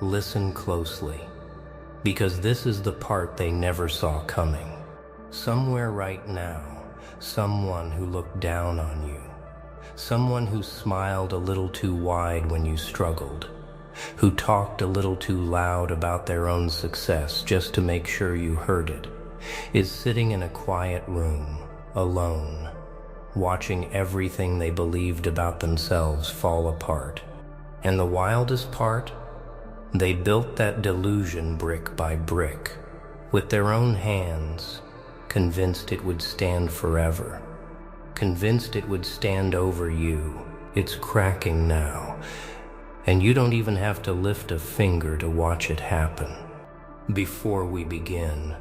Listen closely, because this is the part they never saw coming. Somewhere right now, someone who looked down on you, someone who smiled a little too wide when you struggled, who talked a little too loud about their own success just to make sure you heard it, is sitting in a quiet room, alone, watching everything they believed about themselves fall apart. And the wildest part? They built that delusion brick by brick, with their own hands, convinced it would stand forever, convinced it would stand over you. It's cracking now, and you don't even have to lift a finger to watch it happen. Before we begin,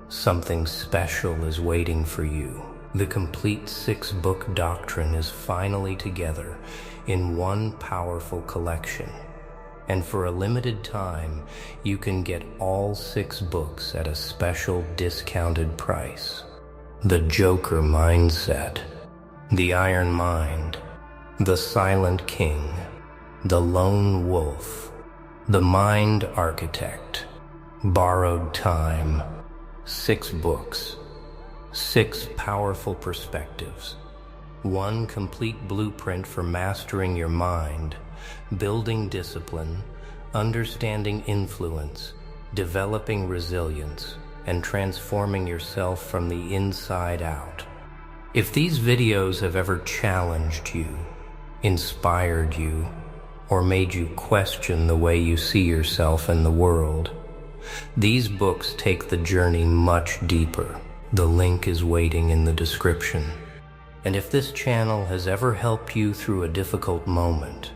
something special is waiting for you. The complete 6-book doctrine is finally together in one powerful collection. And for a limited time, you can get all 6 books at a special discounted price. The Joker Mindset, The Iron Mind, The Silent King, The Lone Wolf, The Mind Architect, Borrowed Time. 6 books, 6 powerful perspectives, 1 complete blueprint for mastering your mind, building discipline, understanding influence, developing resilience, and transforming yourself from the inside out. If these videos have ever challenged you, inspired you, or made you question the way you see yourself and the world, these books take the journey much deeper. The link is waiting in the description. And if this channel has ever helped you through a difficult moment,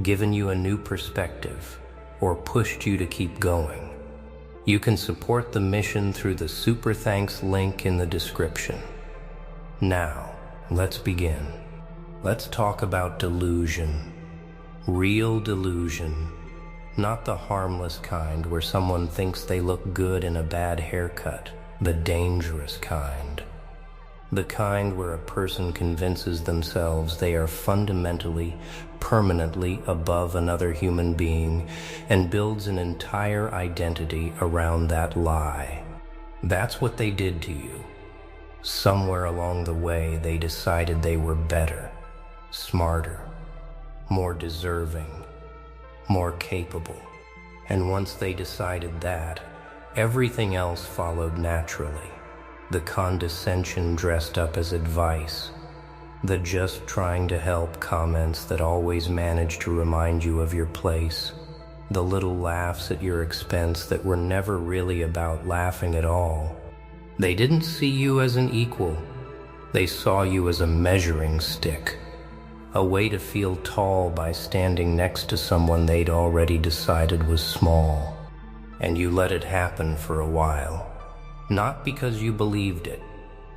given you a new perspective, or pushed you to keep going, you can support the mission through the Super Thanks link in the description. Now, let's begin. Let's talk about delusion. Real delusion. Not the harmless kind where someone thinks they look good in a bad haircut. The dangerous kind. The kind where a person convinces themselves they are fundamentally, permanently above another human being and builds an entire identity around that lie. That's what they did to you. Somewhere along the way, they decided they were better, smarter, more deserving, more capable. And once they decided that, everything else followed naturally. The condescension dressed up as advice, the just trying to help comments that always managed to remind you of your place, the little laughs at your expense that were never really about laughing at all. They didn't see you as an equal. They saw you as a measuring stick, a way to feel tall by standing next to someone they'd already decided was small. And you let it happen for a while. Not because you believed it,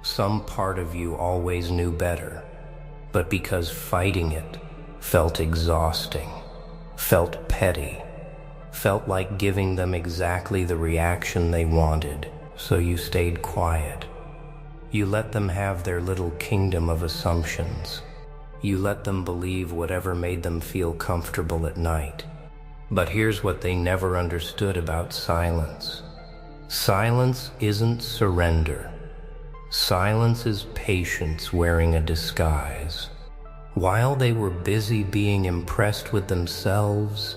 some part of you always knew better, but because fighting it felt exhausting, felt petty, felt like giving them exactly the reaction they wanted, so you stayed quiet. You let them have their little kingdom of assumptions. You let them believe whatever made them feel comfortable at night. But here's what they never understood about silence. Silence isn't surrender. Silence is patience wearing a disguise. While they were busy being impressed with themselves,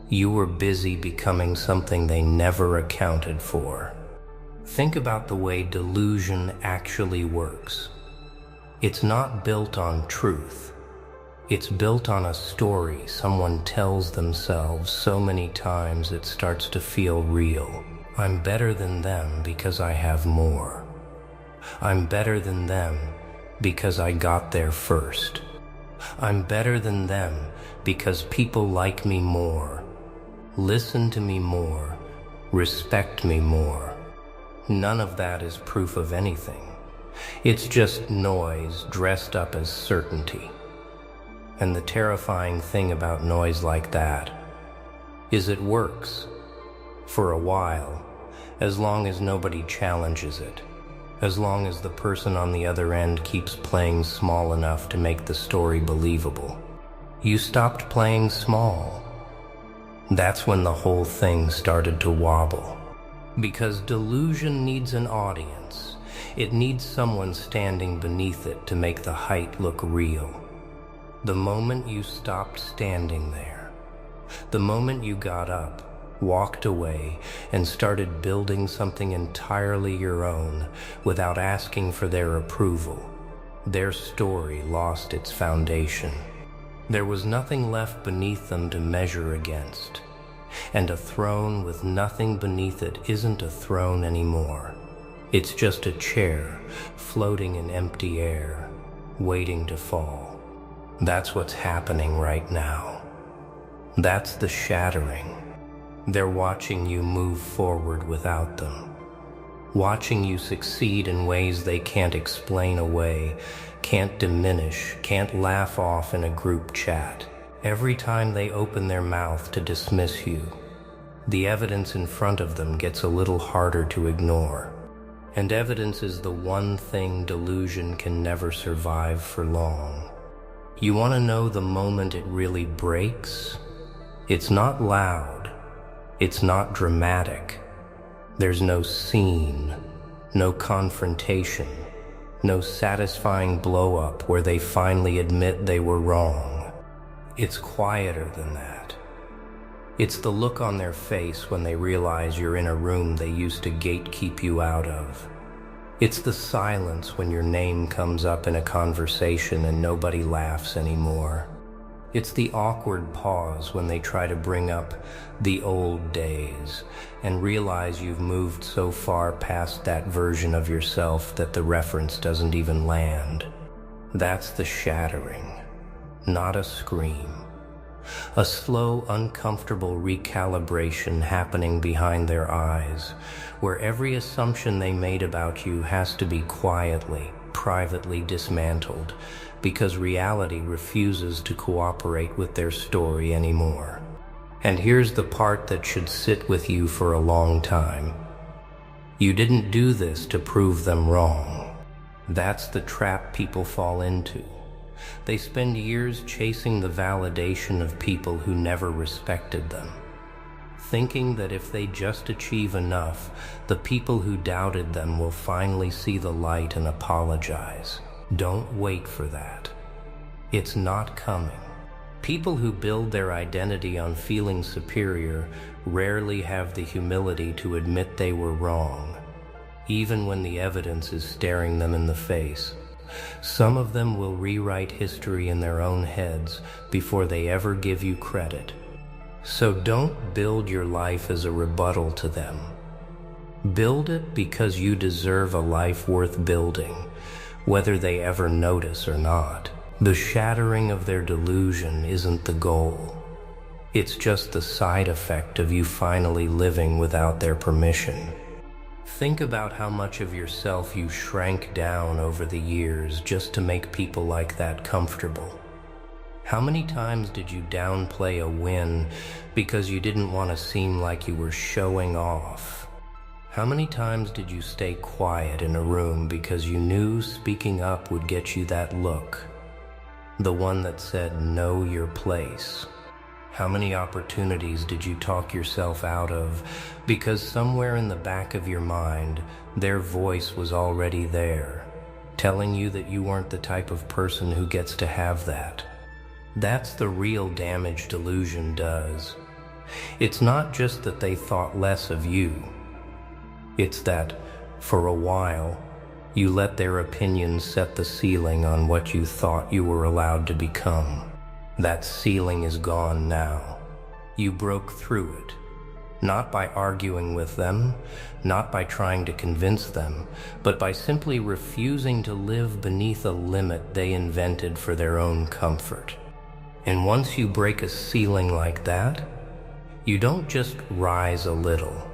you were busy becoming something they never accounted for. Think about the way delusion actually works. It's not built on truth. It's built on a story someone tells themselves so many times it starts to feel real. I'm better than them because I have more. I'm better than them because I got there first. I'm better than them because people like me more, listen to me more, respect me more. None of that is proof of anything. It's just noise dressed up as certainty. And the terrifying thing about noise like that is it works for a while, as long as nobody challenges it, as long as the person on the other end keeps playing small enough to make the story believable. You stopped playing small. That's when the whole thing started to wobble. Because delusion needs an audience. It needs someone standing beneath it to make the height look real. The moment you stopped standing there, the moment you got up, walked away, and started building something entirely your own without asking for their approval, their story lost its foundation. There was nothing left beneath them to measure against. And a throne with nothing beneath it isn't a throne anymore. It's just a chair floating in empty air, waiting to fall. That's what's happening right now. That's the shattering. They're watching you move forward without them. Watching you succeed in ways they can't explain away, can't diminish, can't laugh off in a group chat. Every time they open their mouth to dismiss you, the evidence in front of them gets a little harder to ignore. And evidence is the one thing delusion can never survive for long. You want to know the moment it really breaks? It's not loud. It's not dramatic. There's no scene, no confrontation, no satisfying blow-up where they finally admit they were wrong. It's quieter than that. It's the look on their face when they realize you're in a room they used to gatekeep you out of. It's the silence when your name comes up in a conversation and nobody laughs anymore. It's the awkward pause when they try to bring up the old days and realize you've moved so far past that version of yourself that the reference doesn't even land. That's the shattering. Not a scream. A slow, uncomfortable recalibration happening behind their eyes, where every assumption they made about you has to be quietly, privately dismantled, because reality refuses to cooperate with their story anymore. And here's the part that should sit with you for a long time. You didn't do this to prove them wrong. That's the trap people fall into. They spend years chasing the validation of people who never respected them, thinking that if they just achieve enough, the people who doubted them will finally see the light and apologize. Don't wait for that. It's not coming. People who build their identity on feeling superior rarely have the humility to admit they were wrong, even when the evidence is staring them in the face. Some of them will rewrite history in their own heads before they ever give you credit. So don't build your life as a rebuttal to them. Build it because you deserve a life worth building, whether they ever notice or not. The shattering of their delusion isn't the goal. It's just the side effect of you finally living without their permission. Think about how much of yourself you shrank down over the years just to make people like that comfortable. How many times did you downplay a win because you didn't want to seem like you were showing off? How many times did you stay quiet in a room because you knew speaking up would get you that look? The one that said, know your place. How many opportunities did you talk yourself out of because somewhere in the back of your mind, their voice was already there, telling you that you weren't the type of person who gets to have that? That's the real damage delusion does. It's not just that they thought less of you. It's that, for a while, you let their opinions set the ceiling on what you thought you were allowed to become. That ceiling is gone now. You broke through it, not by arguing with them, not by trying to convince them, but by simply refusing to live beneath a limit they invented for their own comfort. And once you break a ceiling like that, you don't just rise a little.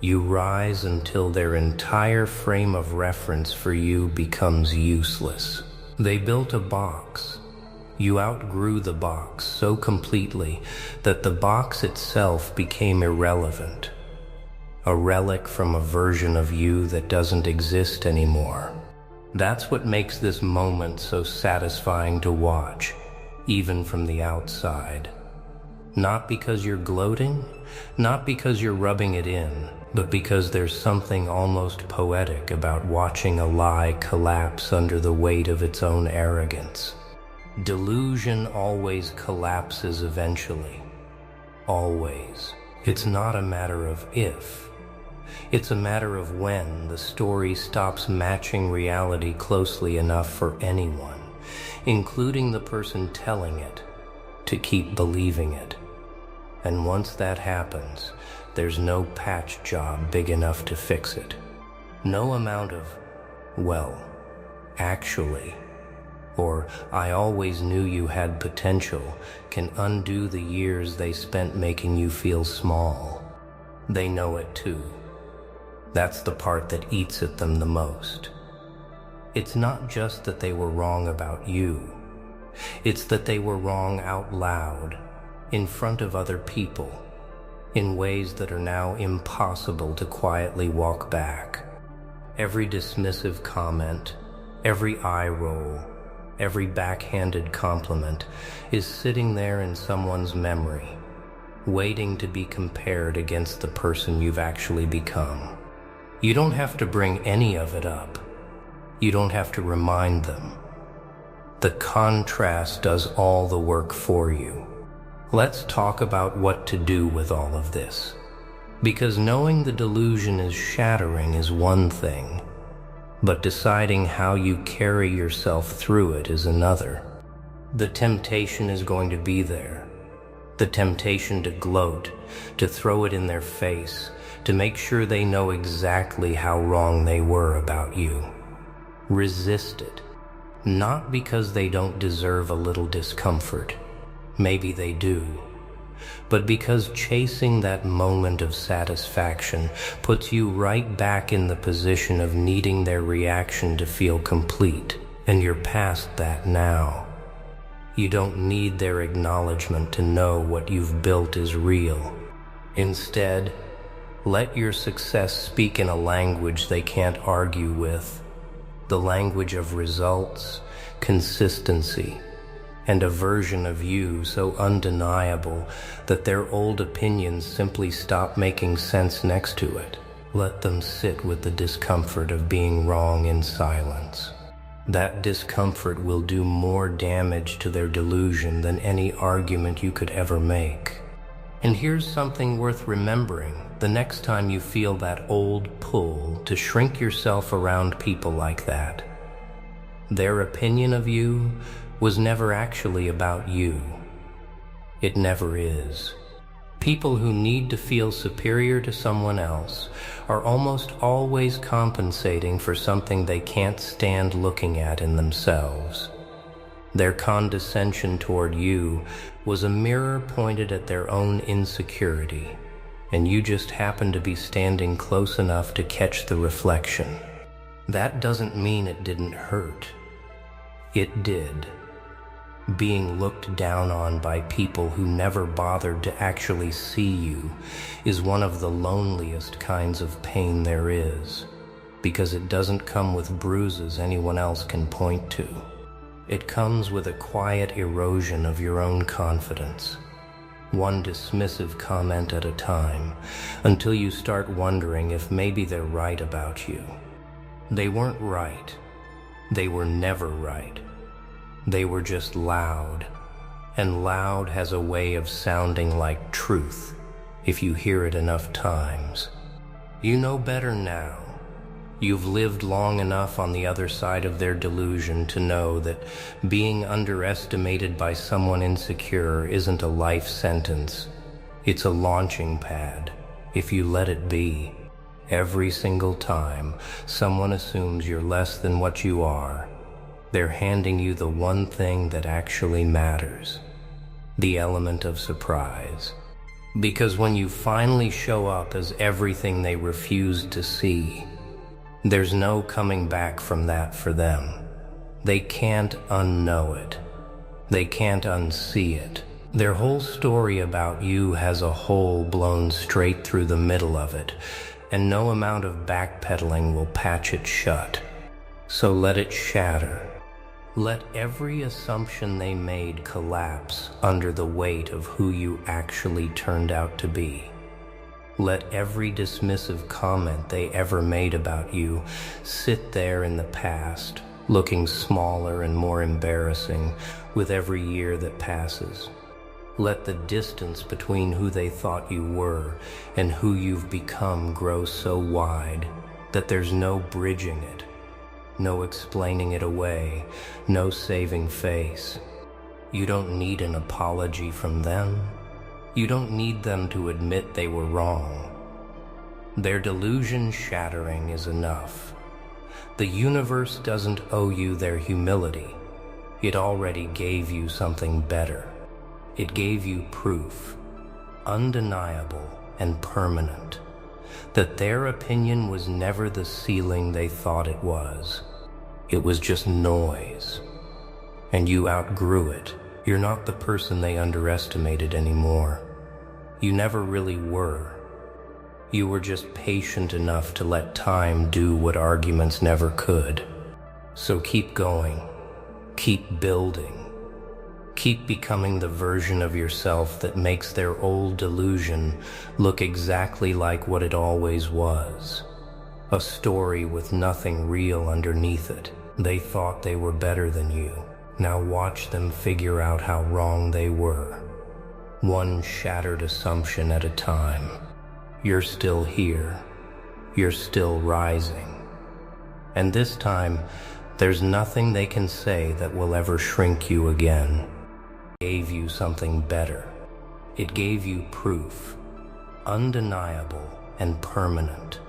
You rise until their entire frame of reference for you becomes useless. They built a box. You outgrew the box so completely that the box itself became irrelevant, a relic from a version of you that doesn't exist anymore. That's what makes this moment so satisfying to watch, even from the outside. Not because you're gloating, not because you're rubbing it in, but because there's something almost poetic about watching a lie collapse under the weight of its own arrogance. Delusion always collapses eventually. Always. It's not a matter of if. It's a matter of when the story stops matching reality closely enough for anyone, including the person telling it, to keep believing it. And once that happens, there's no patch job big enough to fix it. No amount of, well, actually, or I always knew you had potential can undo the years they spent making you feel small. They know it too. That's the part that eats at them the most. It's not just that they were wrong about you. It's that they were wrong out loud, in front of other people, in ways that are now impossible to quietly walk back. Every dismissive comment, every eye roll, every backhanded compliment is sitting there in someone's memory, waiting to be compared against the person you've actually become. You don't have to bring any of it up. You don't have to remind them. The contrast does all the work for you. Let's talk about what to do with all of this. Because knowing the delusion is shattering is one thing, but deciding how you carry yourself through it is another. The temptation is going to be there. The temptation to gloat, to throw it in their face, to make sure they know exactly how wrong they were about you. Resist it. Not because they don't deserve a little discomfort. Maybe they do. But because chasing that moment of satisfaction puts you right back in the position of needing their reaction to feel complete, and you're past that now. You don't need their acknowledgement to know what you've built is real. Instead, let your success speak in a language they can't argue with, the language of results, consistency, and a version of you so undeniable that their old opinions simply stop making sense next to it. Let them sit with the discomfort of being wrong in silence. That discomfort will do more damage to their delusion than any argument you could ever make. And here's something worth remembering the next time you feel that old pull to shrink yourself around people like that. Their opinion of you was never actually about you. It never is. People who need to feel superior to someone else are almost always compensating for something they can't stand looking at in themselves. Their condescension toward you was a mirror pointed at their own insecurity, and you just happened to be standing close enough to catch the reflection. That doesn't mean it didn't hurt. It did. Being looked down on by people who never bothered to actually see you is one of the loneliest kinds of pain there is, because it doesn't come with bruises anyone else can point to. It comes with a quiet erosion of your own confidence, one dismissive comment at a time, until you start wondering if maybe they're right about you. They weren't right. They were never right. They were just loud, and loud has a way of sounding like truth if you hear it enough times. You know better now. You've lived long enough on the other side of their delusion to know that being underestimated by someone insecure isn't a life sentence. It's a launching pad, if you let it be. Every single time someone assumes you're less than what you are, they're handing you the one thing that actually matters, the element of surprise. Because when you finally show up as everything they refused to see, there's no coming back from that for them. They can't unknow it. They can't unsee it. Their whole story about you has a hole blown straight through the middle of it, and no amount of backpedaling will patch it shut. So let it shatter. Let every assumption they made collapse under the weight of who you actually turned out to be. Let every dismissive comment they ever made about you sit there in the past, looking smaller and more embarrassing with every year that passes. Let the distance between who they thought you were and who you've become grow so wide that there's no bridging it, no explaining it away, no saving face. You don't need an apology from them. You don't need them to admit they were wrong. Their delusion shattering is enough. The universe doesn't owe you their humility. It already gave you something better. It gave you proof, undeniable and permanent, that their opinion was never the ceiling they thought it was. It was just noise. And you outgrew it. You're not the person they underestimated anymore. You never really were. You were just patient enough to let time do what arguments never could. So keep going. Keep building. Keep becoming the version of yourself that makes their old delusion look exactly like what it always was. A story with nothing real underneath it. They thought they were better than you. Now watch them figure out how wrong they were. One shattered assumption at a time. You're still here. You're still rising. And this time, there's nothing they can say that will ever shrink you again. It gave you something better. It gave you proof, undeniable and permanent,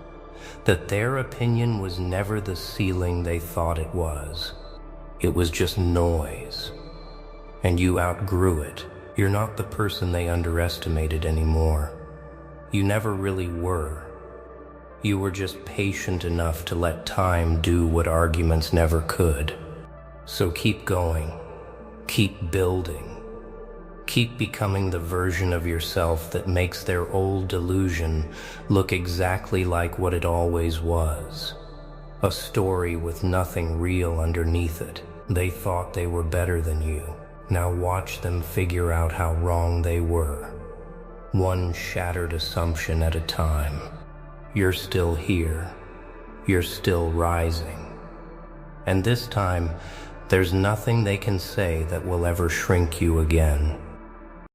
that their opinion was never the ceiling they thought it was. It was just noise. And you outgrew it. You're not the person they underestimated anymore. You never really were. You were just patient enough to let time do what arguments never could. So keep going. Keep building. Keep becoming the version of yourself that makes their old delusion look exactly like what it always was. A story with nothing real underneath it. They thought they were better than you. Now watch them figure out how wrong they were. One shattered assumption at a time. You're still here. You're still rising. And this time, there's nothing they can say that will ever shrink you again.